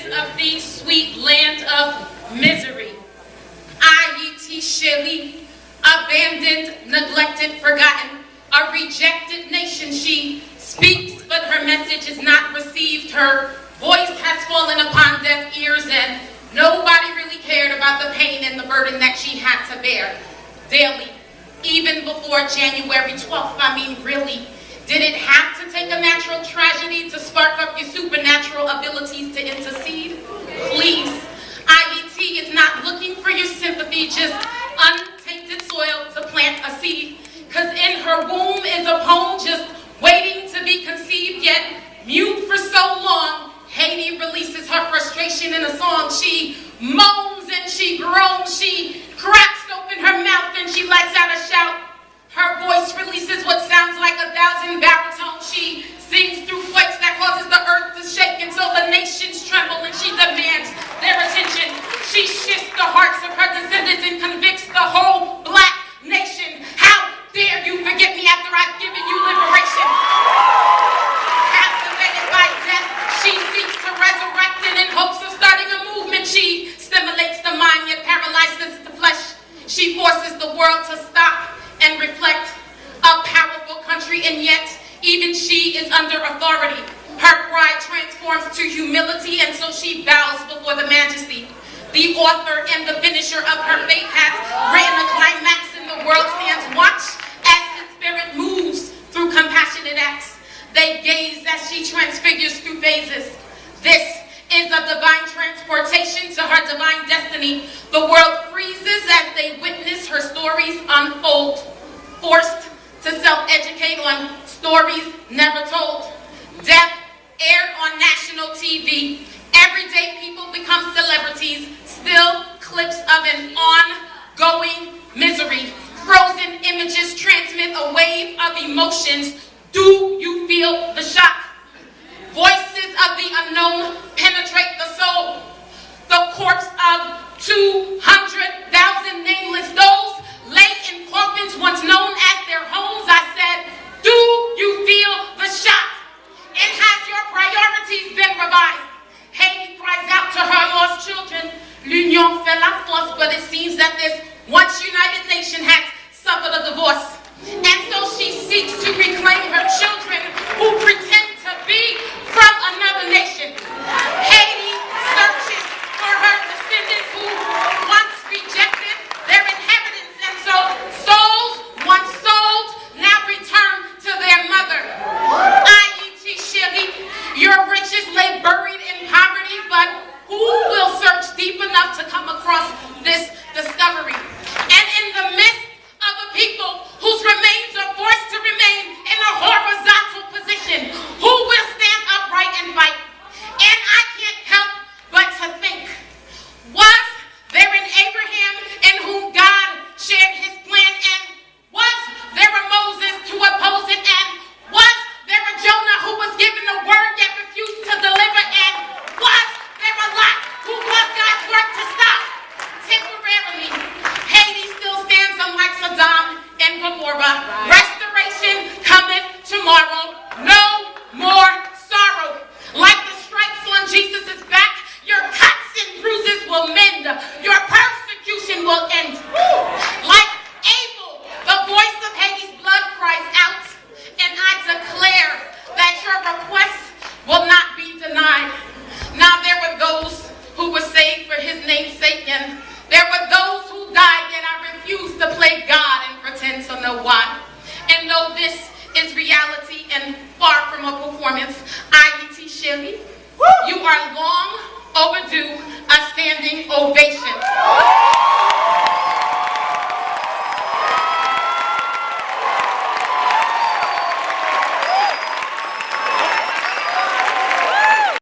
ashes of the sweet land of misery. Ayiti Cherie, abandoned, neglected, forgotten, a rejected nation. She speaks, but her message is not received. Her voice has fallen upon deaf ears, and nobody really cared about the pain and the burden that she had to bear daily. Even before January 12th, I mean, really, did it have to take a natural tragedy to spark up your supernatural abilities to intercede? Please. Ayiti is not looking for your sympathy, just untainted soil to plant a seed. Because in her womb is a poem just waiting to be conceived, yet mute for so long. Haiti releases her frustration in a song. She moans and she groans. She cracks open her mouth and she lets out a shout. Her voice releases what sounds like 1,000 baritones. She sings through quakes that causes the earth to shake until the nations tremble, and she demands their attention. She shifts the hearts of her descendants and convicts the whole black nation. How dare you forget me after I've given you liberation? Captivated by death, she seeks to resurrect, and in hopes of starting a movement, she stimulates the mind yet paralyzes the flesh. She forces the world to stop and reflect. A powerful country, and yet even she is under authority. Her pride transforms to humility, and so she bows before the majesty. The author and the finisher of her fate has written a climax, and the world stands watch as his spirit moves through compassionate acts. They gaze as she transfigures through phases. This is a divine transportation to her divine destiny. The world freezes as they witness her stories unfold, forced to self-educate on stories never told. Death aired on national TV. Everyday people become celebrities. Still clips of an ongoing misery. Frozen images transmit a wave of emotions. Do you feel the shock? Voices of the unknown penetrate the soul. The corpse of 200,000 nameless, those laid in coffins once known as their homes. I said, do you feel the shock? And has your priorities been revised? Haiti cries out to her lost children. L'union fait la force, but it seems that this once united nation has suffered a divorce. And so she seeks to reclaim her children who pretend to be from another nation. Haiti searches for her descendants who once rejected their inheritance, and so souls once sold now return to their mother. Ayiti Cherie, your riches lay buried in poverty, but who will search deep enough to come across this discovery? And in the midst of a people whose remains are forced to remain in a horizontal position, who will stand upright and fight? And I can't help but to think, was there an Abraham in whom God shared his plan? And was there a Moses to oppose it? And was there a Jonah who was given a word yet refused to deliver? And was there a Lot who caused God's work to stop temporarily? Haiti still stands unlike Sodom and Gomorrah. Restoration cometh tomorrow. No more sorrow. Like the stripes on Jesus' back, your cuts and bruises will mend. Your persecution will end. Like Abel, the voice of Haiti's blood cries out, and I declare that your request will not be denied. Now there were those who were saved for his name's sake, and there were those who died, and I refuse to play God and pretend to know why. And though this is reality and far from a performance, Ayiti Cherie, you are long overdue a standing ovation.